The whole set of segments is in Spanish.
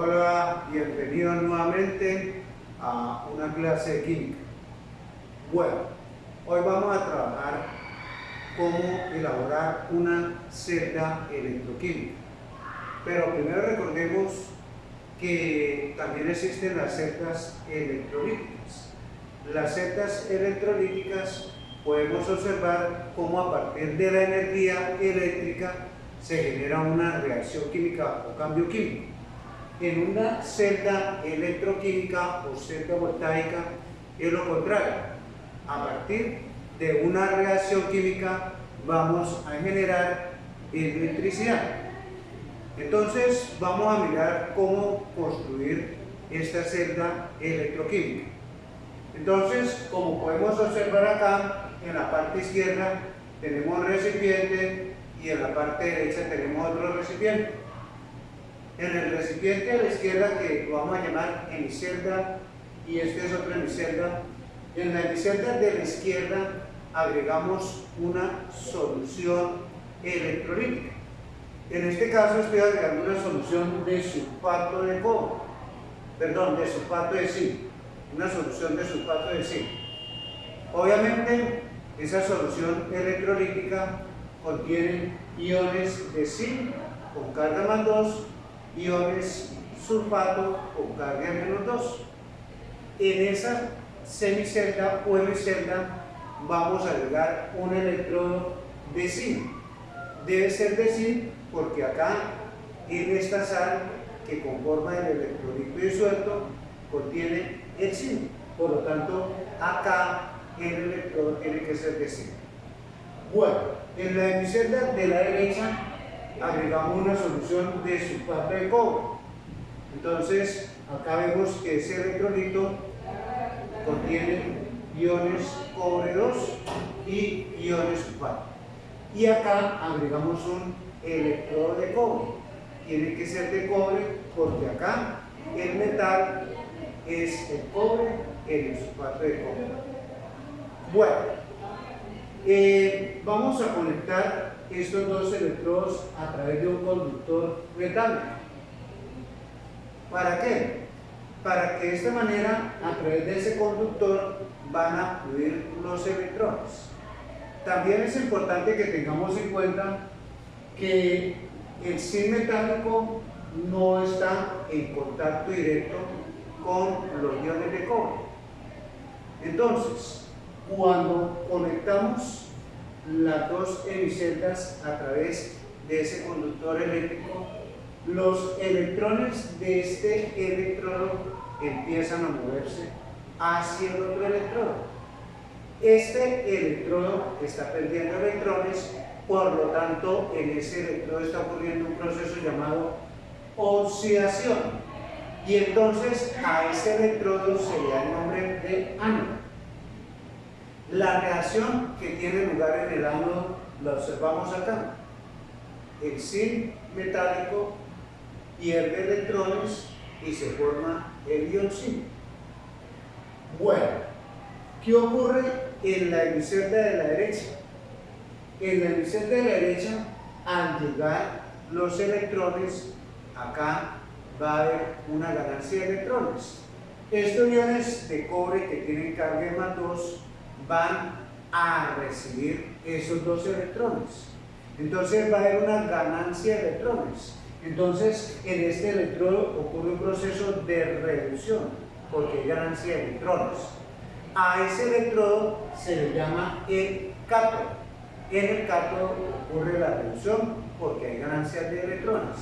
Hola, bienvenidos nuevamente a una clase de química. Bueno, hoy vamos a trabajar cómo elaborar una celda electroquímica. Pero primero recordemos que también existen las celdas electrolíticas. Las celdas electrolíticas podemos observar cómo a partir de la energía eléctrica se genera una reacción química o cambio químico. En una celda electroquímica o celda voltaica es lo contrario. A partir de una reacción química vamos a generar electricidad. Entonces vamos a mirar cómo construir esta celda electroquímica. Entonces, como podemos observar acá, en la parte izquierda tenemos un recipiente y en la parte derecha tenemos otro recipiente. En el recipiente a la izquierda, que lo vamos a llamar hemicelda, y este es otro hemicelda, en la hemicelda de la izquierda agregamos una solución electrolítica. En este caso estoy agregando una solución de sulfato de cobre, perdón, de sulfato de zinc, una solución de sulfato de zinc. Obviamente esa solución electrolítica contiene iones de zinc con carga más 2, iones sulfato con carga menos 2. En esa semicelda o hemicelda vamos a agregar un electrodo de zinc. Debe ser de zinc porque acá en esta sal que conforma el electrolito disuelto contiene el zinc. Por lo tanto, acá el electrodo tiene que ser de zinc. Bueno, en la hemicelda de la derecha agregamos una solución de sulfato de cobre. Entonces, acá vemos que ese electrolito contiene iones cobre 2 y iones sulfato. Y acá agregamos un electrodo de cobre. Tiene que ser de cobre porque acá el metal es el cobre en el sulfato de cobre. Bueno, vamos a conectar estos dos electrodos a través de un conductor metálico. ¿Para qué? Para que de esta manera, a través de ese conductor, van a fluir los electrones. También es importante que tengamos en cuenta que el zinc metálico no está en contacto directo con los iones de cobre. Entonces, cuando conectamos las dos hemiceldas a través de ese conductor eléctrico, los electrones de este electrodo empiezan a moverse hacia el otro electrodo. Este electrodo está perdiendo electrones, por lo tanto en ese electrodo está ocurriendo un proceso llamado oxidación, y entonces a ese electrodo se le da el nombre de ánodo. La reacción que tiene lugar en el ánodo la observamos acá. El zinc metálico pierde electrones y se forma el ion zinc. Bueno, ¿qué ocurre en la hemicelda de la derecha? En la hemicelda de la derecha, al llegar los electrones, acá va a haber una ganancia de electrones. Estos iones de cobre que tienen carga más 2 van a recibir esos dos electrones. Entonces va a haber una ganancia de electrones. Entonces en este electrodo ocurre un proceso de reducción porque hay ganancia de electrones. A ese electrodo se le llama el cátodo. En el cátodo ocurre la reducción porque hay ganancia de electrones.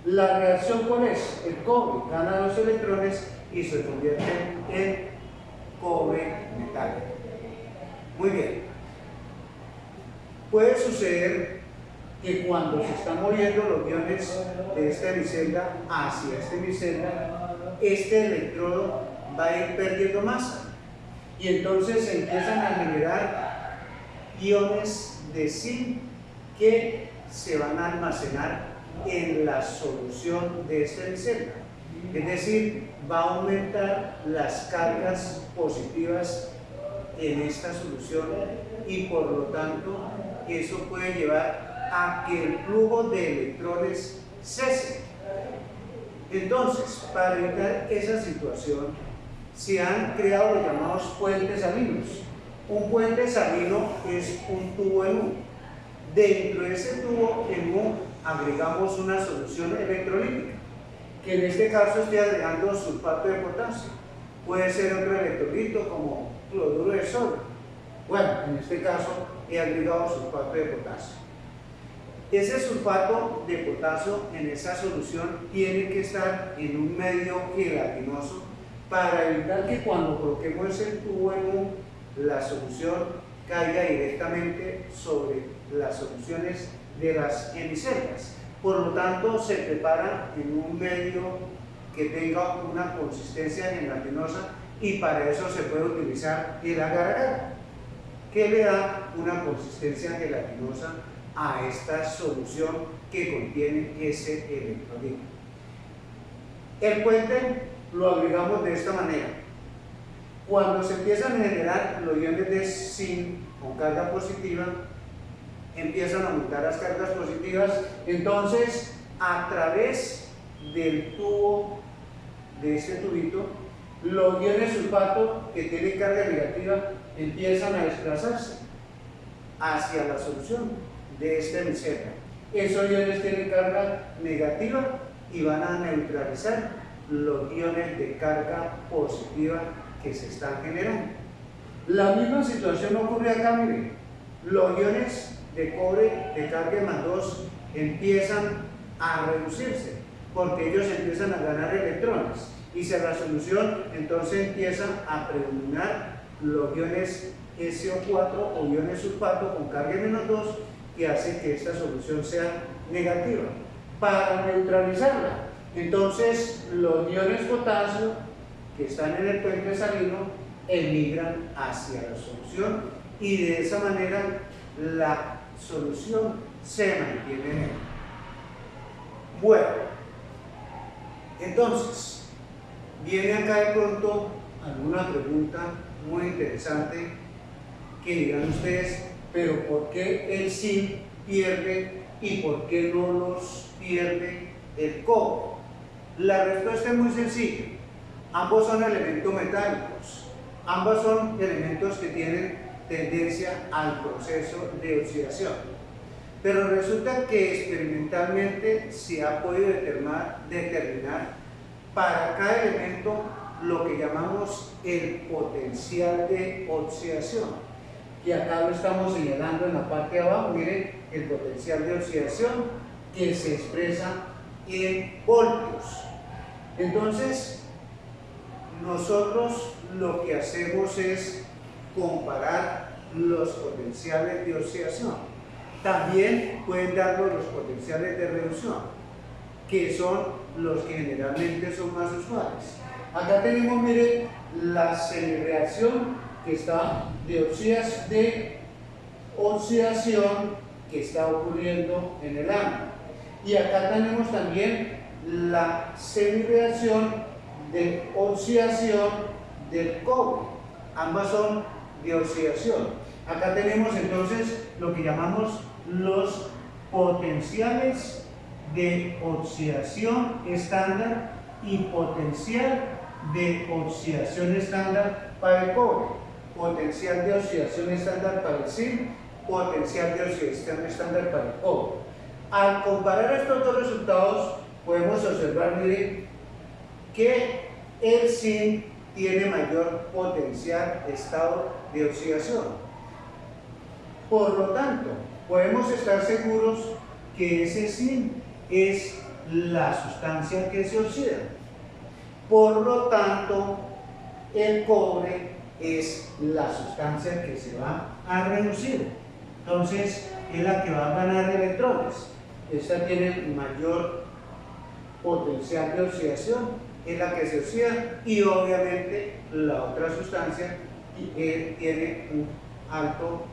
La reacción, ¿cuál es? El cobre gana los electrones y se convierte en cobre metálico. Muy bien. Puede suceder que cuando se están moviendo los iones de esta hemicelda hacia esta hemicelda, este electrodo va a ir perdiendo masa y entonces se empiezan a generar iones de zinc que se van a almacenar en la solución de esta hemicelda. Es decir, va a aumentar las cargas positivas en esta solución y por lo tanto eso puede llevar a que el flujo de electrones cese. Entonces, para evitar esa situación, se han creado los llamados puentes salinos. Un puente salino es un tubo en U. Dentro de ese tubo en U agregamos una solución electrolítica, que en este caso estoy agregando sulfato de potasio. Puede ser otro electrolito como cloruro de sodio. Bueno, en este caso he agregado sulfato de potasio. Ese sulfato de potasio en esa solución tiene que estar en un medio gelatinoso para evitar que cuando coloquemos el tubo en U, la solución caiga directamente sobre las soluciones de las hemiceldas. Por lo tanto, se prepara en un medio que tenga una consistencia gelatinosa y para eso se puede utilizar el agar-agar, que le da una consistencia gelatinosa a esta solución que contiene ese electrolito. El puente lo agregamos de esta manera. Cuando se empiezan a generar los iones de zinc con carga positiva, empiezan a aumentar las cargas positivas, entonces a través del tubo, de este tubito, los iones sulfato que tienen carga negativa empiezan a desplazarse hacia la solución de esta hemicelda. Esos iones tienen carga negativa y van a neutralizar los iones de carga positiva que se están generando. La misma situación ocurre acá, miren. Los iones de cobre de carga +2 empiezan a reducirse porque ellos empiezan a ganar electrones y si la solución entonces empieza a predominar los iones SO4 o iones sulfato con carga -2 que hace que esta solución sea negativa. Para neutralizarla, entonces los iones potasio que están en el puente salino emigran hacia la solución y de esa manera la solución se mantiene. Bueno, entonces viene acá de pronto alguna pregunta muy interesante que dirán ustedes, pero ¿por qué el zinc pierde y por qué no los pierde el cobre? La respuesta es muy sencilla. Ambos son elementos metálicos, ambos son elementos que tienen tendencia al proceso de oxidación. Pero resulta que experimentalmente se ha podido determinar para cada elemento lo que llamamos el potencial de oxidación. Y acá lo estamos señalando en la parte de abajo, miren, el potencial de oxidación que se expresa en voltios. Entonces, nosotros lo que hacemos es comparar los potenciales de oxidación. También pueden darnos los potenciales de reducción, que son los que generalmente son más usuales. Acá tenemos, miren, la semireacción que está de oxidación que está ocurriendo en el ámbito. Y acá tenemos también la semireacción de oxidación del cobre. Ambas son de oxidación. Acá tenemos entonces lo que llamamos los potenciales de oxidación estándar y potencial de oxidación estándar para el cobre, potencial de oxidación estándar para el zinc, potencial de oxidación estándar para el cobre. Al comparar estos dos resultados podemos observar, miren, que el zinc tiene mayor potencial de estado de oxidación. Por lo tanto, podemos estar seguros que ese zinc es la sustancia que se oxida. Por lo tanto, el cobre es la sustancia que se va a reducir. Entonces, es la que va a ganar electrones. Esta tiene mayor potencial de oxidación, es la que se oxida, y obviamente la otra sustancia tiene un alto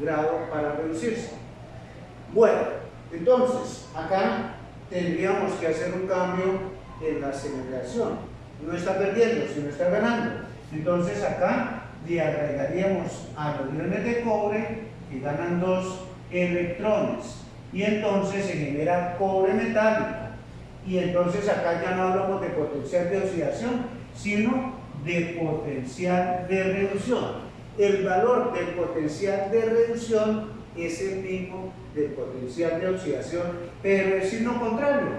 grado para reducirse. Bueno, entonces acá tendríamos que hacer un cambio en la semireacción. No está perdiendo, sino está ganando. Entonces acá le agregaríamos a los iones de cobre que ganan 2 electrones y entonces se genera cobre metálico Y entonces acá ya no hablamos de potencial de oxidación, sino de potencial de reducción. El valor del potencial de reducción es el mismo del potencial de oxidación, pero es signo contrario.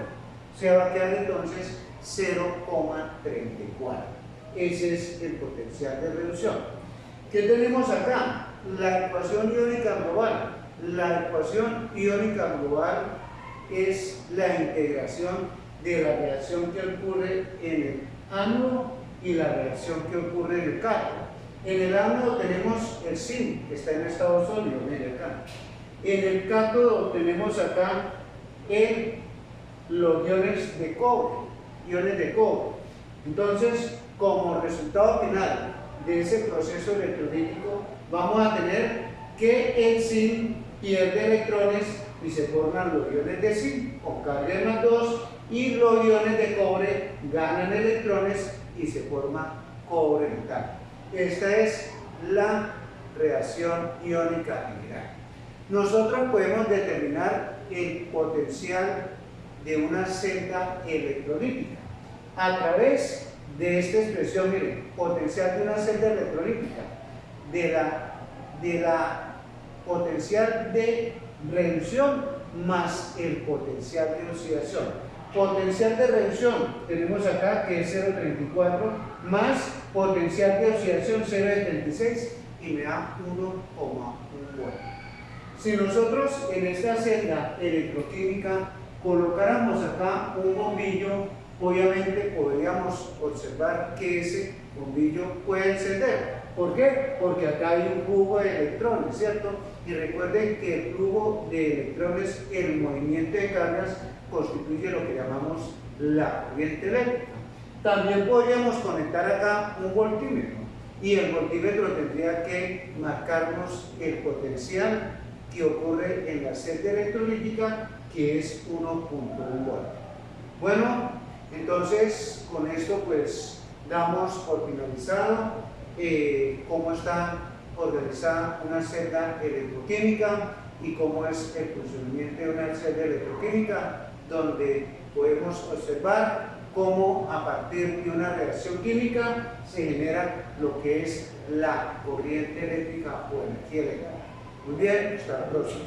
Se va a quedar entonces 0,34. Ese es el potencial de reducción. ¿Qué tenemos acá? La ecuación iónica global. La ecuación iónica global es la integración de la reacción que ocurre en el ánodo y la reacción que ocurre en el cátodo. En el ánodo tenemos el zinc, que está en estado sólido, mire acá. En el cátodo tenemos acá los iones de cobre. Entonces, como resultado final de ese proceso electrolítico, vamos a tener que el zinc pierde electrones y se forman los iones de zinc con carga más 2 y los iones de cobre ganan electrones y se forma cobre metal. Esta es la reacción iónica general. Nosotros podemos determinar el potencial de una celda electrolítica a través de esta expresión. Miren, potencial de una celda electrolítica de la potencial de reducción más el potencial de oxidación. Potencial de reducción tenemos acá que es 0,34 más potencial de oxidación 0,76 y me da 1,1 volt. Si nosotros en esta celda electroquímica colocáramos acá un bombillo, obviamente podríamos observar que ese bombillo puede encender. ¿Por qué? Porque acá hay un flujo de electrones, ¿cierto? Y recuerden que el flujo de electrones, el movimiento de cargas, constituye lo que llamamos la corriente eléctrica. También podríamos conectar acá un voltímetro y el voltímetro tendría que marcarnos el potencial que ocurre en la celda electrolítica, que es 1,1 volt. Bueno, entonces con esto pues damos por finalizado cómo está organizada una celda electroquímica y cómo es el funcionamiento de una celda electroquímica, donde podemos observar cómo a partir de una reacción química se genera lo que es la corriente eléctrica o energía eléctrica. Muy bien, hasta la próxima.